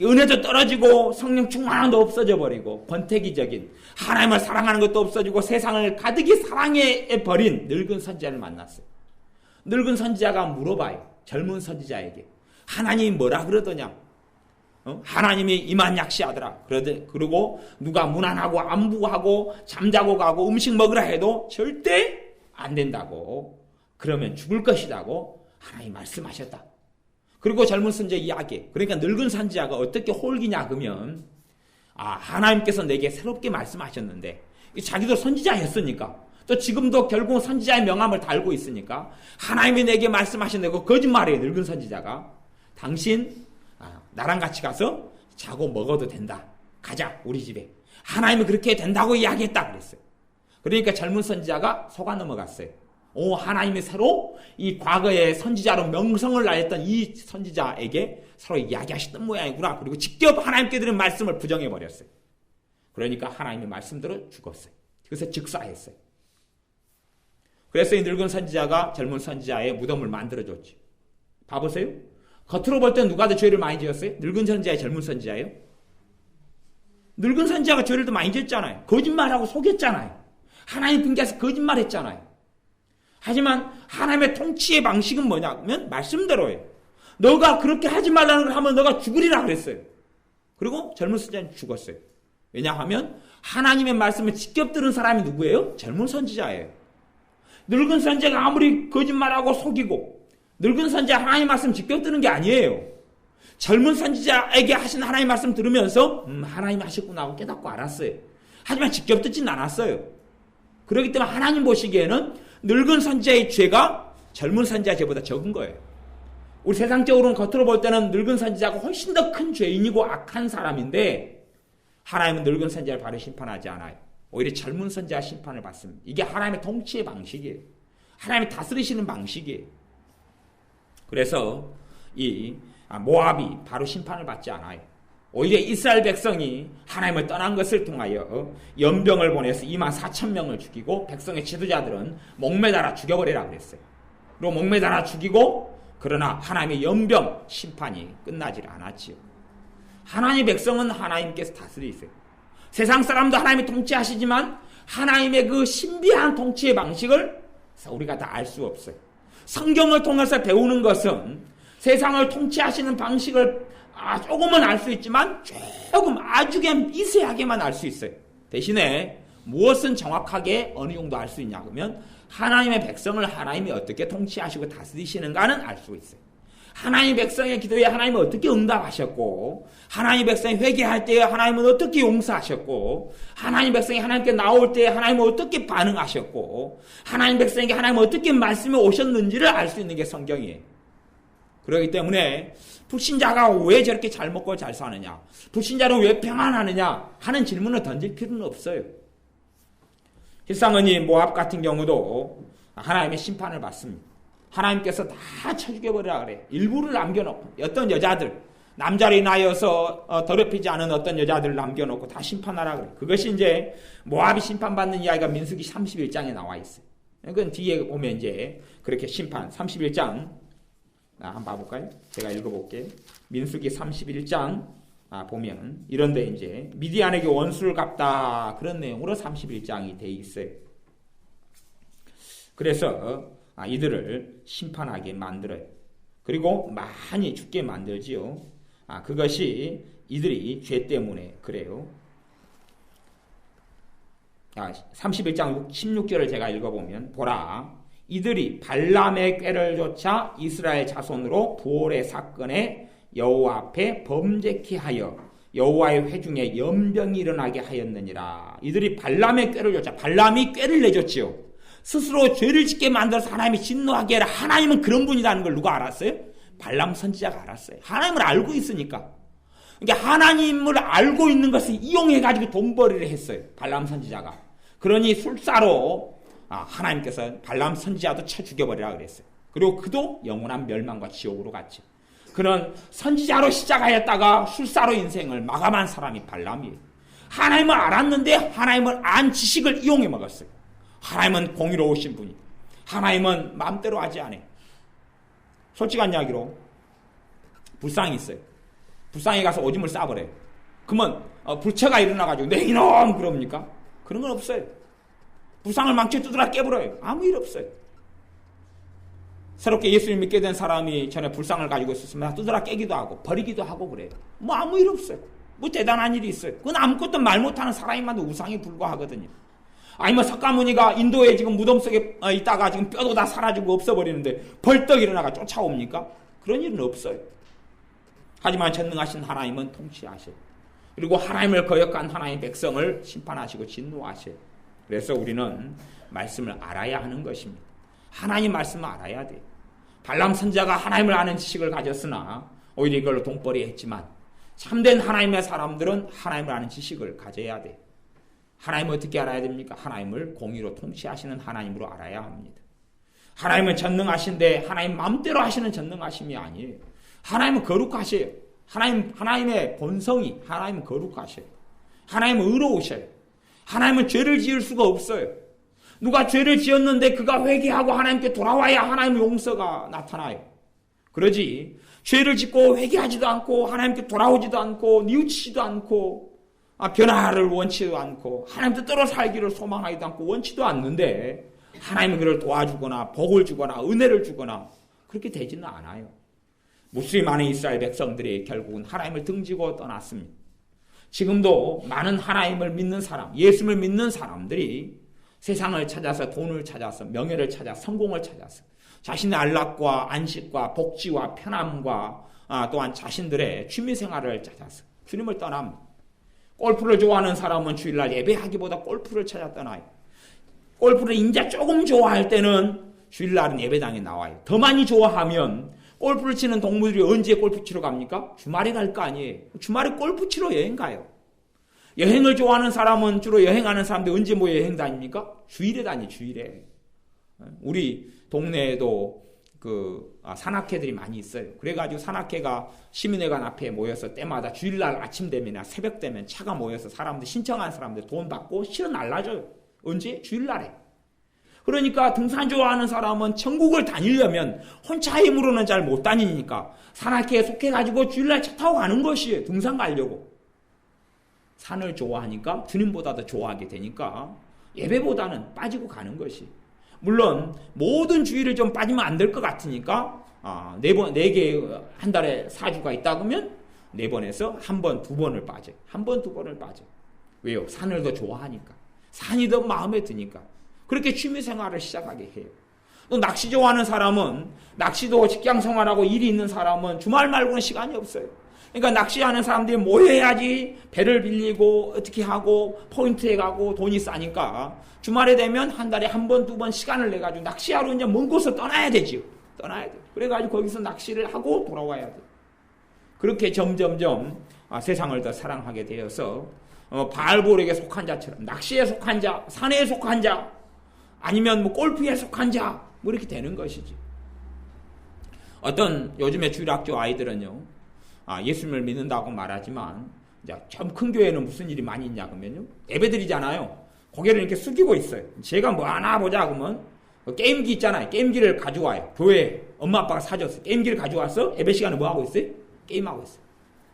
은혜도 떨어지고 성령 충만함도 없어져 버리고 권태기적인 하나님을 사랑하는 것도 없어지고 세상을 가득히 사랑해 버린 늙은 선지자를 만났어요. 늙은 선지자가 물어봐요. 젊은 선지자에게 하나님이 뭐라 그러더냐? 하나님이 이만약시하더라. 그리고 누가 무난하고 안부하고 잠자고 가고 음식 먹으라 해도 절대 안 된다고, 그러면 죽을 것이라고 하나님이 말씀하셨다. 그리고 젊은 선지자 이야기, 그러니까 늙은 선지자가 어떻게 홀기냐 그러면 하나님께서 내게 새롭게 말씀하셨는데, 자기도 선지자였으니까 또 지금도 결국 선지자의 명함을 달고 있으니까 하나님이 내게 말씀하셨는데 그 거짓말이에요. 늙은 선지자가 당신 나랑 같이 가서 자고 먹어도 된다. 가자 우리 집에. 하나님이 그렇게 된다고 이야기했다 그랬어요. 그러니까 젊은 선지자가 속아 넘어갔어요. 하나님이 새로 이 과거의 선지자로 명성을 날렸던 이 선지자에게 서로 이야기하셨던 모양이구나. 그리고 직접 하나님께 드린 말씀을 부정해버렸어요. 그러니까 하나님의 말씀대로 죽었어요. 그래서 즉사했어요. 그래서 이 늙은 선지자가 젊은 선지자의 무덤을 만들어줬지. 봐보세요. 겉으로 볼 때 누가 더 죄를 많이 지었어요? 늙은 선지자예요? 젊은 선지자예요? 늙은 선지자가 죄를 더 많이 지었잖아요. 거짓말하고 속였잖아요. 하나님 핑계에서 거짓말했잖아요. 하지만 하나님의 통치의 방식은 뭐냐면 말씀대로예요. 너가 그렇게 하지 말라는 걸 하면 너가 죽으리라 그랬어요. 그리고 젊은 선지자는 죽었어요. 왜냐하면 하나님의 말씀을 직접 들은 사람이 누구예요? 젊은 선지자예요. 늙은 선지자가 아무리 거짓말하고 속이고, 늙은 선지자 하나님 말씀 직접 듣는 게 아니에요. 젊은 선지자에게 하신 하나님 말씀 들으면서 하나님이 하셨구나 하고 깨닫고 알았어요. 하지만 직접 듣진 않았어요. 그렇기 때문에 하나님 보시기에는 늙은 선지자의 죄가 젊은 선지자 죄보다 적은 거예요. 우리 세상적으로는 겉으로 볼 때는 늙은 선지자가 훨씬 더 큰 죄인이고 악한 사람인데 하나님은 늙은 선지자를 바로 심판하지 않아요. 오히려 젊은 선지자 심판을 받습니다. 이게 하나님의 통치의 방식이에요. 하나님이 다스리시는 방식이에요. 그래서 이 모압이 바로 심판을 받지 않아요. 오히려 이스라엘 백성이 하나님을 떠난 것을 통하여 연병을 보내서 24,000명을 죽이고 백성의 지도자들은 목매달아 죽여버리라 그랬어요. 그리고 목매달아 죽이고, 그러나 하나님의 연병 심판이 끝나질 않았지요. 하나님의 백성은 하나님께서 다스리세요. 세상 사람도 하나님이 통치하시지만 하나님의 그 신비한 통치의 방식을 우리가 다 알 수 없어요. 성경을 통해서 배우는 것은 세상을 통치하시는 방식을 조금은 알 수 있지만 조금 아주 미세하게만 알 수 있어요. 대신에 무엇은 정확하게 어느 정도 알 수 있냐 그러면 하나님의 백성을 하나님이 어떻게 통치하시고 다스리시는가는 알 수 있어요. 하나님의 백성의 기도에 하나님은 어떻게 응답하셨고, 하나님의 백성이 회개할 때에 하나님은 어떻게 용서하셨고, 하나님의 백성이 하나님께 나올 때에 하나님은 어떻게 반응하셨고, 하나님의 백성에게 하나님은 어떻게 말씀이 오셨는지를 알 수 있는 게 성경이에요. 그렇기 때문에 불신자가 왜 저렇게 잘 먹고 잘 사느냐, 불신자는 왜 평안하느냐 하는 질문을 던질 필요는 없어요. 실상은 이 모압 같은 경우도 하나님의 심판을 받습니다. 하나님께서 다 쳐 죽여버리라 그래. 일부를 남겨놓고 어떤 여자들, 남자를 인하여서 더럽히지 않은 어떤 여자들을 남겨놓고 다 심판하라 그래. 그것이 이제 모압이 심판받는 이야기가 민수기 31장에 나와 있어요. 그건 뒤에 보면 이제 그렇게 심판 31장 한번 봐볼까요? 제가 읽어볼게요. 민수기 31장 보면 이런데 이제 미디안에게 원수를 갚다 그런 내용으로 31장이 돼 있어요. 그래서 이들을 심판하게 만들어요. 그리고 많이 죽게 만들지요. 그것이 이들이 죄 때문에 그래요. 31장 16절을 제가 읽어보면 보라, 이들이 발람의 꾀를 좇아 이스라엘 자손으로 부올의 사건에 여호와 앞에 범죄케 하여 여호와의 회중에 연병이 일어나게 하였느니라. 이들이 발람의 꾀를 좇아, 발람이 꾀를 내줬지요. 스스로 죄를 짓게 만들어서 하나님이 진노하게 하라. 하나님은 그런 분이라는 걸 누가 알았어요? 발람 선지자가 알았어요. 하나님을 알고 있으니까. 그러니까 하나님을 알고 있는 것을 이용해가지고 돈벌이를 했어요. 발람 선지자가. 그러니 술사로 하나님께서 발람 선지자도 쳐 죽여버리라 그랬어요. 그리고 그도 영원한 멸망과 지옥으로 갔죠. 그런 선지자로 시작하였다가 술사로 인생을 마감한 사람이 발람이에요. 하나님을 알았는데 하나님을 안 지식을 이용해 먹었어요. 하나님은 공의로우신 분이에요. 하나님은 마음대로 하지 않아요. 솔직한 이야기로 불상이 있어요. 불상에 가서 오줌을 싸버려요. 그러면 불체가 일어나가지고 내 이놈 그럽니까? 그런 건 없어요. 불상을 망쳐 두드려 깨버려요. 아무 일 없어요. 새롭게 예수를 믿게 된 사람이 전에 불상을 가지고 있었으면 두드려 깨기도 하고 버리기도 하고 그래요. 뭐 아무 일 없어요. 뭐 대단한 일이 있어요. 그건 아무것도 말 못하는 사람이만 우상에 불과하거든요. 아니면 석가모니가 인도에 지금 무덤 속에 있다가 지금 뼈도 다 사라지고 없어버리는데 벌떡 일어나가 쫓아옵니까? 그런 일은 없어요. 하지만 전능하신 하나님은 통치하셔요. 그리고 하나님을 거역한 하나님의 백성을 심판하시고 진노하셔요. 그래서 우리는 말씀을 알아야 하는 것입니다. 하나님 말씀을 알아야 돼요. 발람 선지자가 하나님을 아는 지식을 가졌으나 오히려 이걸로 돈벌이 했지만 참된 하나님의 사람들은 하나님을 아는 지식을 가져야 돼요. 하나님을 어떻게 알아야 됩니까? 하나님을 공의로 통치하시는 하나님으로 알아야 합니다. 하나님은 전능하신데 하나님 마음대로 하시는 전능하심이 아니에요. 하나님은 거룩하셔요. 하나님의 본성이 하나님은 거룩하셔요. 하나님은 의로우셔요. 하나님은 죄를 지을 수가 없어요. 누가 죄를 지었는데 그가 회개하고 하나님께 돌아와야 하나님의 용서가 나타나요. 그러지 죄를 짓고 회개하지도 않고 하나님께 돌아오지도 않고 뉘우치지도 않고 변화를 원치도 않고 하나님 뜻대로 살기를 소망하지도 않고 원치도 않는데 하나님이 그를 도와주거나 복을 주거나 은혜를 주거나 그렇게 되지는 않아요. 무수히 많은 이스라엘 백성들이 결국은 하나님을 등지고 떠났습니다. 지금도 많은 하나님을 믿는 사람, 예수를 믿는 사람들이 세상을 찾아서 돈을 찾아서 명예를 찾아 성공을 찾아서 자신의 안락과 안식과 복지와 편함과 또한 자신들의 취미생활을 찾아서 주님을 떠납니다. 골프를 좋아하는 사람은 주일날 예배하기보다 골프를 찾아 떠나요. 골프를 이제 조금 좋아할 때는 주일날은 예배당에 나와요. 더 많이 좋아하면 골프를 치는 동무들이 언제 골프 치러 갑니까? 주말에 갈 거 아니에요. 주말에 골프 치러 여행 가요. 여행을 좋아하는 사람은 주로 여행하는 사람들 언제 뭐 여행 다닙니까? 주일에 다니 주일에. 우리 동네에도 산악회들이 많이 있어요. 그래가지고 산악회가 시민회관 앞에 모여서 때마다 주일날 아침 되면 새벽 되면 차가 모여서 사람들 신청한 사람들 돈 받고 실어 날라줘요. 언제? 주일날에. 그러니까 등산 좋아하는 사람은 천국을 다니려면 혼자 힘으로는 잘 못 다니니까 산악회에 속해가지고 주일날 차 타고 가는 것이에요. 등산 가려고. 산을 좋아하니까 주님보다 더 좋아하게 되니까 예배보다는 빠지고 가는 것이. 물론 모든 주일을 좀 빠지면 안 될 것 같으니까 4개 한 달에 4주가 있다 그러면 4번에서 1번, 2번을 빠져요. 1번, 2번을 빠져요. 왜요? 산을 더 좋아하니까. 산이 더 마음에 드니까. 그렇게 취미생활을 시작하게 해요. 또 낚시 좋아하는 사람은 낚시도 직장생활하고 일이 있는 사람은 주말 말고는 시간이 없어요. 그러니까 낚시하는 사람들이 모여야지 배를 빌리고 어떻게 하고 포인트에 가고 돈이 싸니까 주말에 되면 한 달에 1번, 2번 시간을 내가지고 낚시하러 이제 먼 곳을 떠나야 되지요. 떠나야 돼. 그래가지고 거기서 낚시를 하고 돌아와야 돼. 그렇게 점점점 세상을 더 사랑하게 되어서 바알볼에게 속한 자처럼 낚시에 속한 자, 산에 속한 자, 아니면 뭐 골프에 속한 자, 뭐 이렇게 되는 것이지. 어떤 요즘에 주일학교 아이들은요, 예수님을 믿는다고 말하지만 이제 좀 큰 교회는 무슨 일이 많이 있냐 그러면요, 예배드리잖아요. 고개를 이렇게 숙이고 있어요. 제가 뭐 하나 보자 그러면 게임기 있잖아요. 게임기를 가져와요. 교회에 엄마 아빠가 사줬어요. 게임기를 가져와서 예배 시간에 뭐 하고 있어요? 게임하고 있어요.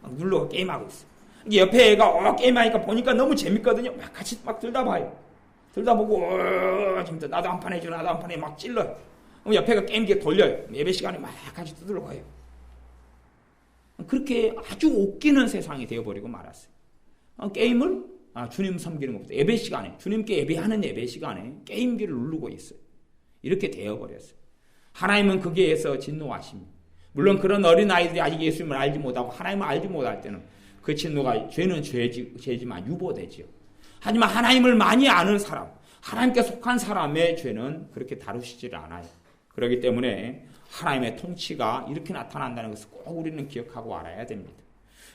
막 눌러 게임하고 있어요. 옆에 애가 게임하니까 보니까 너무 재밌거든요. 막 같이 막 들다 봐요. 들다 보고 진짜 나도 한 판 해줘, 나도 한 판 해 막 찔러요. 그럼 옆에가 게임기 돌려요. 예배 시간에 막 같이 두들러 가요. 그렇게 아주 웃기는 세상이 되어버리고 말았어요. 게임을 주님 섬기는 것보다 예배 시간에, 주님께 예배하는 예배 시간에 게임기를 누르고 있어요. 이렇게 되어버렸어요. 하나님은 거기에서 진노하십니다. 물론 그런 어린아이들이 아직 예수님을 알지 못하고 하나님을 알지 못할 때는 그 진노가 죄는 죄지만 유보되죠. 하지만 하나님을 많이 아는 사람, 하나님께 속한 사람의 죄는 그렇게 다루시질 않아요. 그렇기 때문에 하나님의 통치가 이렇게 나타난다는 것을 꼭 우리는 기억하고 알아야 됩니다.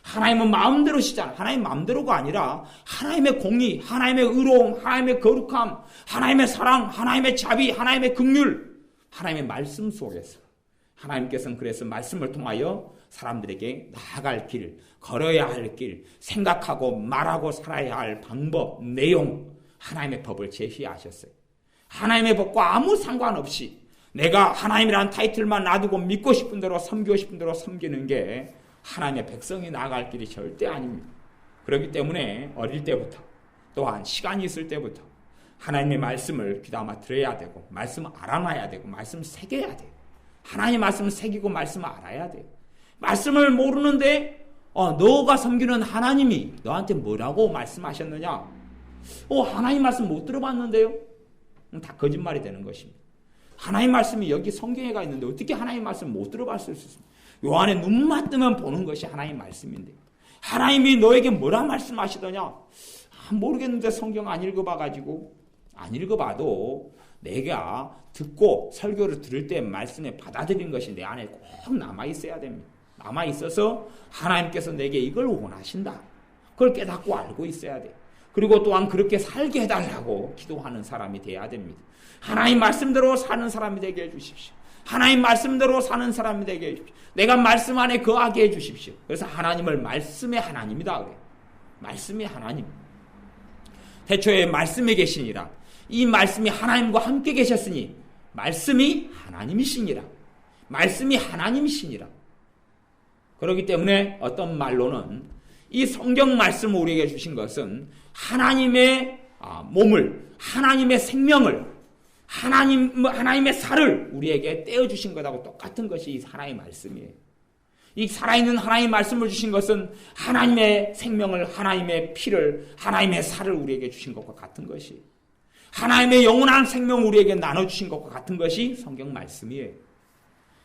하나님은 마음대로시잖아요. 하나님 마음대로가 아니라 하나님의 공의, 하나님의 의로움, 하나님의 거룩함, 하나님의 사랑, 하나님의 자비, 하나님의 긍휼, 하나님의 말씀 속에서 하나님께서는 그래서 말씀을 통하여 사람들에게 나아갈 길, 걸어야 할 길, 생각하고 말하고 살아야 할 방법, 내용, 하나님의 법을 제시하셨어요. 하나님의 법과 아무 상관없이 내가 하나님이라는 타이틀만 놔두고 믿고 싶은 대로 섬기고 싶은 대로 섬기는 게 하나님의 백성이 나아갈 길이 절대 아닙니다. 그렇기 때문에 어릴 때부터 또한 시간이 있을 때부터 하나님의 말씀을 귀담아 들어야 되고 말씀을 알아놔야 되고 말씀을 새겨야 돼요. 하나님의 말씀을 새기고 말씀을 알아야 돼요. 말씀을 모르는데 너가 섬기는 하나님이 너한테 뭐라고 말씀하셨느냐? 하나님 말씀 못 들어봤는데요? 다 거짓말이 되는 것입니다. 하나님 말씀이 여기 성경에가 있는데 어떻게 하나님 말씀 못 들어봤을 수 있습니까? 요한의 눈만 뜨면 보는 것이 하나님 말씀인데 하나님이 너에게 뭐라 말씀하시더냐? 모르겠는데 성경 안 읽어봐가지고 안 읽어봐도 내가 듣고 설교를 들을 때 말씀에 받아들인 것이 내 안에 꼭 남아있어야 됩니다. 남아있어서 하나님께서 내게 이걸 원하신다. 그걸 깨닫고 알고 있어야 돼. 그리고 또한 그렇게 살게 해달라고 기도하는 사람이 돼야 됩니다. 하나님 말씀대로 사는 사람이 되게 해주십시오. 하나님 말씀대로 사는 사람이 되게 해주십시오. 내가 말씀 안에 거하게 해주십시오. 그래서 하나님을 말씀의 하나님이다 그래요. 말씀의 하나님. 태초에 말씀에 계시니라. 이 말씀이 하나님과 함께 계셨으니 말씀이 하나님이시니라. 말씀이 하나님이시니라. 그렇기 때문에 어떤 말로는 이 성경 말씀을 우리에게 주신 것은 하나님의 몸을, 하나님의 생명을, 하나님의 살을 우리에게 떼어주신 것하고 똑같은 것이 이 하나님의 말씀이에요. 이 살아있는 하나님의 말씀을 주신 것은 하나님의 생명을, 하나님의 피를, 하나님의 살을 우리에게 주신 것과 같은 것이, 하나님의 영원한 생명을 우리에게 나눠주신 것과 같은 것이 성경 말씀이에요.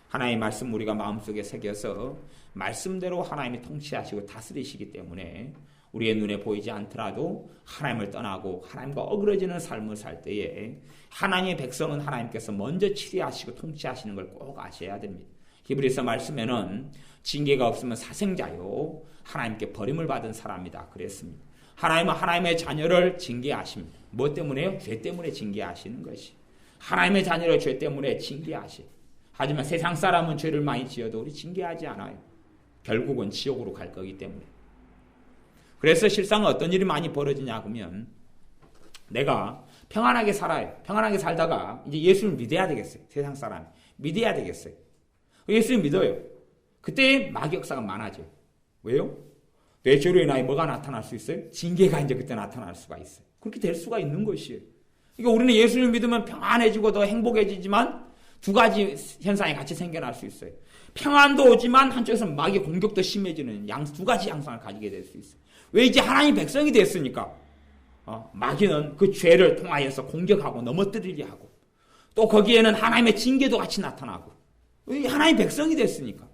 하나님의 말씀 우리가 마음속에 새겨서 말씀대로 하나님이 통치하시고 다스리시기 때문에 우리의 눈에 보이지 않더라도 하나님을 떠나고 하나님과 어그러지는 삶을 살 때에 하나님의 백성은 하나님께서 먼저 치리하시고 통치하시는 걸 꼭 아셔야 됩니다. 히브리서 말씀에는 징계가 없으면 사생자요 하나님께 버림을 받은 사람이다 그랬습니다. 하나님은 하나님의 자녀를 징계하십니다. 뭐 때문에요? 죄 때문에 징계하시는 것이. 하나님의 자녀를 죄 때문에 징계하시. 하지만 세상 사람은 죄를 많이 지어도 우리 징계하지 않아요. 결국은 지옥으로 갈 거기 때문에. 그래서 실상 어떤 일이 많이 벌어지냐 하면 내가 평안하게 살아요. 평안하게 살다가 이제 예수를 믿어야 되겠어요. 세상 사람이. 믿어야 되겠어요. 예수를 믿어요. 그때 마귀 역사가 많아져요. 왜요? 내 죄로 인하여 뭐가 나타날 수 있어요? 징계가 이제 그때 나타날 수가 있어요. 그렇게 될 수가 있는 것이에요. 그러니까 우리는 예수를 믿으면 평안해지고 더 행복해지지만 두 가지 현상이 같이 생겨날 수 있어요. 평안도 오지만 한쪽에서는 마귀의 공격도 심해지는 두 가지 양상을 가지게 될 수 있어요. 왜 이제 하나님 백성이 됐으니까 마귀는 그 죄를 통하여서 공격하고 넘어뜨리려 하고 또 거기에는 하나님의 징계도 같이 나타나고 왜 하나님 백성이 됐으니까.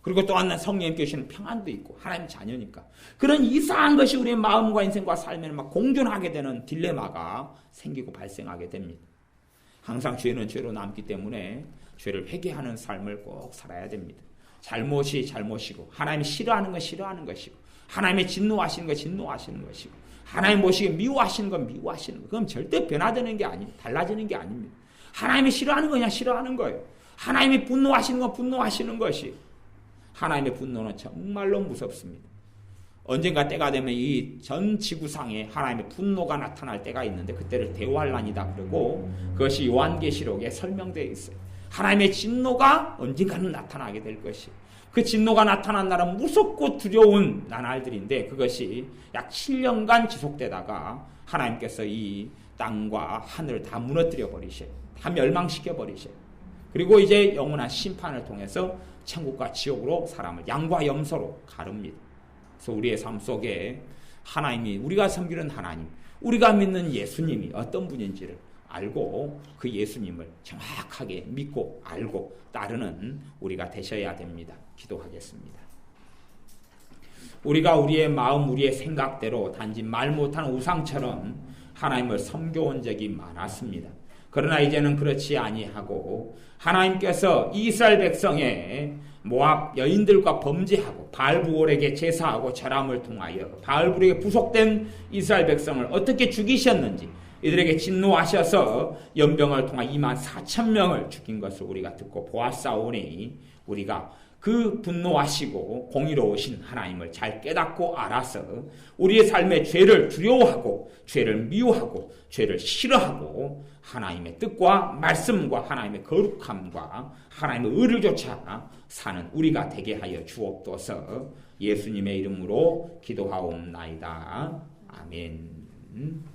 그리고 또한 성령님께 주시는 평안도 있고 하나님 자녀니까 그런 이상한 것이 우리의 마음과 인생과 삶에 막 공존하게 되는 딜레마가 생기고 발생하게 됩니다. 항상 죄는 죄로 남기 때문에 죄를 회개하는 삶을 꼭 살아야 됩니다. 잘못이 잘못이고 하나님이 싫어하는 건 싫어하는 것이고 하나님의 진노하시는 건 진노하시는 것이고 하나님 보시기에 미워하시는 건 미워하시는 거. 그럼 절대 변화되는 게 아니, 달라지는 게 아닙니다. 하나님이 싫어하는 건 그냥 싫어하는 거예요. 하나님이 분노하시는 건 분노하시는 것이. 하나님의 분노는 정말로 무섭습니다. 언젠가 때가 되면 이 전 지구상에 하나님의 분노가 나타날 때가 있는데 그때를 대환란이다 그러고 그것이 요한계시록에 설명되어 있어요. 하나님의 진노가 언젠가는 나타나게 될 것이. 그 진노가 나타난 날은 무섭고 두려운 나날들인데 그것이 약 7년간 지속되다가 하나님께서 이 땅과 하늘을 다 무너뜨려 버리셔요. 다 멸망시켜 버리셔요. 그리고 이제 영원한 심판을 통해서 천국과 지옥으로 사람을 양과 염소로 가릅니다. 그래서 우리의 삶 속에 하나님이 우리가 섬기는 하나님, 우리가 믿는 예수님이 어떤 분인지를 알고 그 예수님을 정확하게 믿고 알고 따르는 우리가 되셔야 됩니다. 기도하겠습니다. 우리가 우리의 마음, 우리의 생각대로 단지 말 못한 우상처럼 하나님을 섬겨온 적이 많았습니다. 그러나 이제는 그렇지 아니하고 하나님께서 이스라엘 백성의 모압 여인들과 범죄하고 바알부올에게 제사하고 절함을 통하여 바알부올에게 부속된 이스라엘 백성을 어떻게 죽이셨는지 이들에게 진노하셔서 연병을 통해 24,000명을 죽인 것을 우리가 듣고 보았사오니 우리가 그 분노하시고 공의로우신 하나님을 잘 깨닫고 알아서 우리의 삶의 죄를 두려워하고 죄를 미워하고 죄를 싫어하고 하나님의 뜻과 말씀과 하나님의 거룩함과 하나님의 의를 쫓아 사는 우리가 되게 하여 주옵소서. 예수님의 이름으로 기도하옵나이다. 아멘.